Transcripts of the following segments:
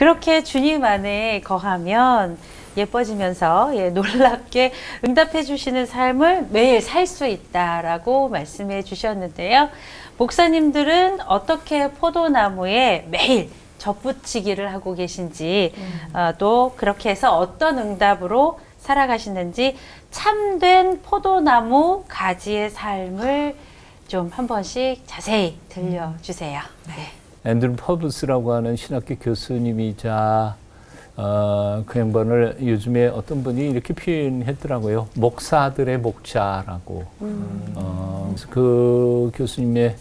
그렇게 주님 안에 거하면 예뻐지면서 놀랍게 응답해 주시는 삶을 매일 살 수 있다라고 말씀해 주셨는데요. 목사님들은 어떻게 포도나무에 매일 접붙이기를 하고 계신지 또 그렇게 해서 어떤 응답으로 살아가시는지 참된 포도나무 가지의 삶을 좀 한 번씩 자세히 들려주세요. 네. 앤드루 퍼브스라고 하는 신학교 교수님이자 그 양반을 요즘에 어떤 분이 이렇게 표현했더라고요. 목사들의 목자라고. 그래서 그 교수님의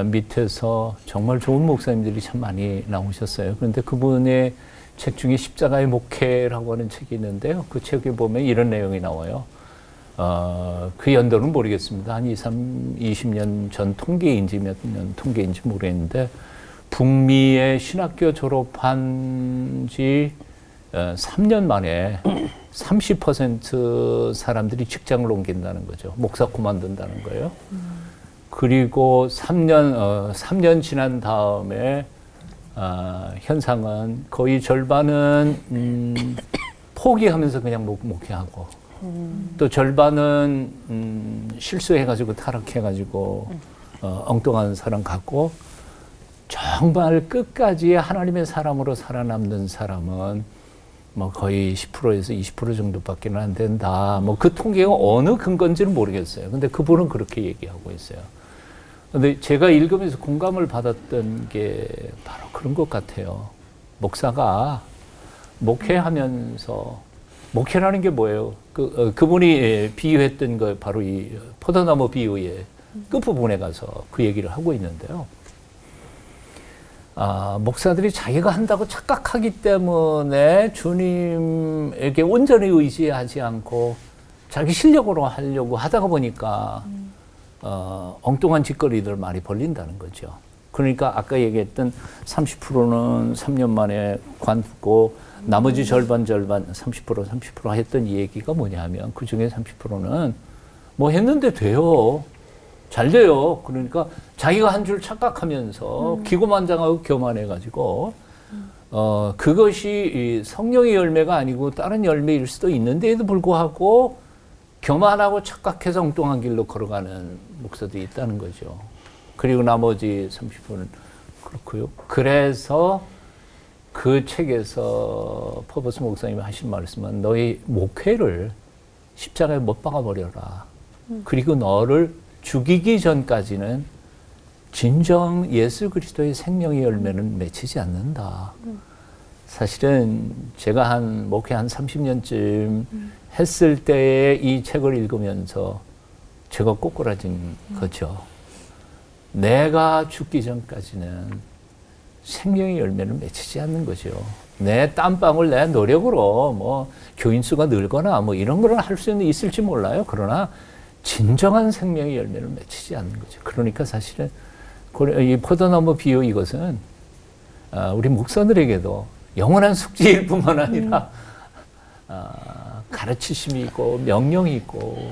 밑에서 정말 좋은 목사님들이 참 많이 나오셨어요. 그런데 그분의 책 중에 십자가의 목회라고 하는 책이 있는데요. 그 책에 보면 이런 내용이 나와요. 그 연도는 모르겠습니다. 한 20년 전 통계인지 몇 년 통계인지 모르겠는데 북미의 신학교 졸업한 지 3년 만에 30% 사람들이 직장을 옮긴다는 거죠. 목사 그만둔다는 거예요. 그리고 3년 지난 다음에 현상은 거의 절반은 포기하면서 그냥 목회하고 또 절반은 실수해가지고 타락해가지고 엉뚱한 사람 같고 정말 끝까지 하나님의 사람으로 살아남는 사람은 뭐 거의 10%에서 20% 정도밖에 안 된다. 뭐 그 통계가 어느 근거인지는 모르겠어요. 근데 그분은 그렇게 얘기하고 있어요. 근데 제가 읽으면서 공감을 받았던 게 바로 그런 것 같아요. 목사가 목회하면서 목회라는 게 뭐예요? 그분이 비유했던 거 바로 이 포도나무 비유의 끝부분에 가서 그 얘기를 하고 있는데요. 목사들이 자기가 한다고 착각하기 때문에 주님에게 온전히 의지하지 않고 자기 실력으로 하려고 하다가 보니까 엉뚱한 짓거리들 많이 벌린다는 거죠. 그러니까 아까 얘기했던 30%는 3년 만에 관두고 나머지 절반 30% 했던 이 얘기가 뭐냐면 그 중에 30%는 뭐 했는데 돼요. 잘 돼요. 그러니까 자기가 한 줄 착각하면서 기고만장하고 교만해가지고 그것이 성령의 열매가 아니고 다른 열매일 수도 있는데에도 불구하고 교만하고 착각해서 엉뚱한 길로 걸어가는 목사들이 있다는 거죠. 그리고 나머지 30%는 그렇고요. 그래서 그 책에서 퍼버스 목사님이 하신 말씀은 너희 목회를 십자가에 못 박아버려라. 그리고 너를 죽이기 전까지는 진정 예수 그리스도의 생명의 열매는 맺히지 않는다. 사실은 제가 목회 한 30년쯤 했을 때에 이 책을 읽으면서 제가 꼬꾸라진 거죠. 내가 죽기 전까지는 생명의 열매는 맺히지 않는 거죠. 내 땀방울 내 노력으로 뭐 교인 수가 늘거나 뭐 이런 걸 할 수는 있을지 몰라요. 그러나 진정한 생명의 열매를 맺히지 않는 거죠. 그러니까 사실은 이 포도나무 비유 이것은 우리 목사들에게도 영원한 숙제일 뿐만 아니라 가르치심이 있고 명령이 있고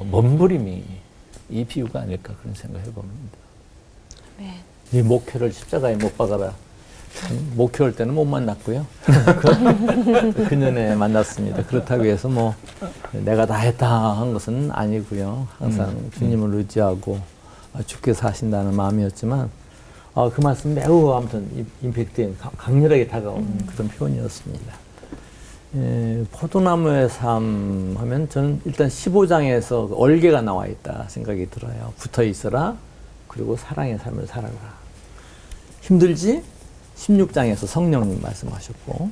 몸부림이 이 비유가 아닐까 그런 생각을 해봅니다. 네. 이 목회를 십자가에 못 박아라. 참 목회할 때는 못 만났고요. 그년에 만났습니다. 그렇다고 해서 뭐 내가 다 했다 한 것은 아니고요. 항상 주님을 의지하고 주께서 하신다는 마음이었지만 그 말씀 매우 아무튼 임팩트인 강렬하게 다가오는 그런 표현이었습니다. 포도나무의 삶 하면 저는 일단 15장에서 얼개가 나와 있다 생각이 들어요. 붙어 있어라. 그리고 사랑의 삶을 살아라. 힘들지? 16장에서 성령님 말씀하셨고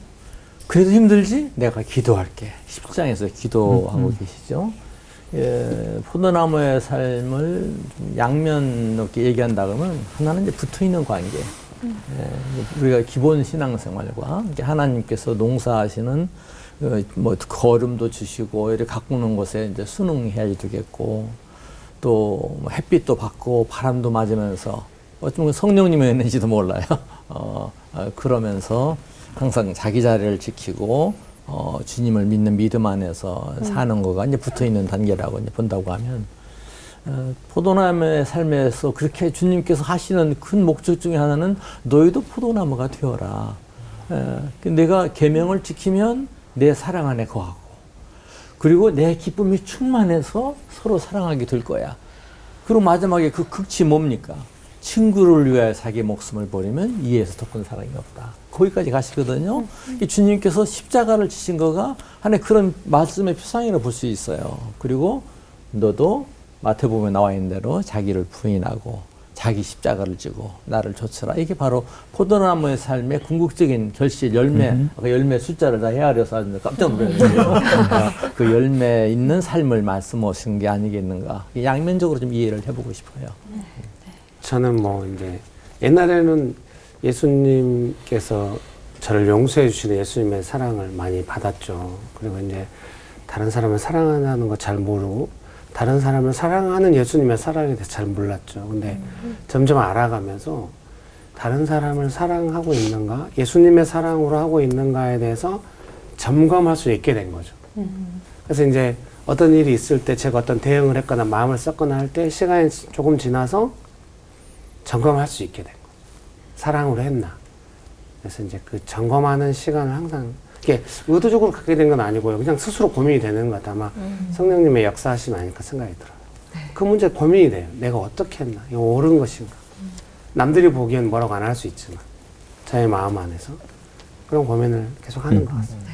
그래도 힘들지? 내가 기도할게. 10장에서 기도하고 계시죠. 포도나무의 삶을 양면 높게 얘기한다 그러면 하나는 이제 붙어있는 관계. 우리가 기본 신앙생활과 하나님께서 농사하시는 뭐 거름도 주시고 이렇게 가꾸는 곳에 이제 순응해야 되겠고 또 햇빛도 받고 바람도 맞으면서 어쩌면 성령님이었는지도 몰라요. 그러면서 항상 자기 자리를 지키고 주님을 믿는 믿음 안에서 사는 거가 이제 붙어 있는 단계라고 이제 본다고 하면 포도나무의 삶에서 그렇게 주님께서 하시는 큰 목적 중에 하나는 너희도 포도나무가 되어라. 내가 계명을 지키면 내 사랑 안에 거하고 그리고 내 기쁨이 충만해서 서로 사랑하게 될 거야. 그리고 마지막에 그 극치 뭡니까? 친구를 위하여 자기 목숨을 버리면 이에서 더 큰 사랑이 없다. 거기까지 가시거든요. 이 주님께서 십자가를 지신 거가 하나의 그런 말씀의 표상이라고 볼 수 있어요. 그리고 너도 마태복음에 나와 있는 대로 자기를 부인하고 자기 십자가를 지고 나를 좇으라. 이게 바로 포도나무의 삶의 궁극적인 결실, 열매. 아까 열매 숫자를 다 헤아려서 아주 깜짝 놀랐네요. 그 열매 있는 삶을 말씀하신 게 아니겠는가. 양면적으로 좀 이해를 해보고 싶어요. 저는 뭐 이제 옛날에는 예수님께서 저를 용서해 주시는 예수님의 사랑을 많이 받았죠. 그리고 이제 다른 사람을 사랑하는 거 잘 모르고 다른 사람을 사랑하는 예수님의 사랑에 대해서 잘 몰랐죠. 근데 점점 알아가면서 다른 사람을 사랑하고 있는가, 예수님의 사랑으로 하고 있는가에 대해서 점검할 수 있게 된 거죠. 그래서 이제 어떤 일이 있을 때 제가 어떤 대응을 했거나 마음을 썼거나 할 때 시간이 조금 지나서 점검할 수 있게 된 거예요. 사랑으로 했나. 그래서 이제 그 점검하는 시간을 항상 이게 의도적으로 갖게 된 건 아니고요. 그냥 스스로 고민이 되는 것 같아요. 아마 성령님의 역사하심이 아닐까 생각이 들어요. 그 문제 고민이 돼요. 내가 어떻게 했나. 이거 옳은 것인가. 남들이 보기엔 뭐라고 안 할 수 있지만 저의 마음 안에서 그런 고민을 계속 하는 것 같습니다.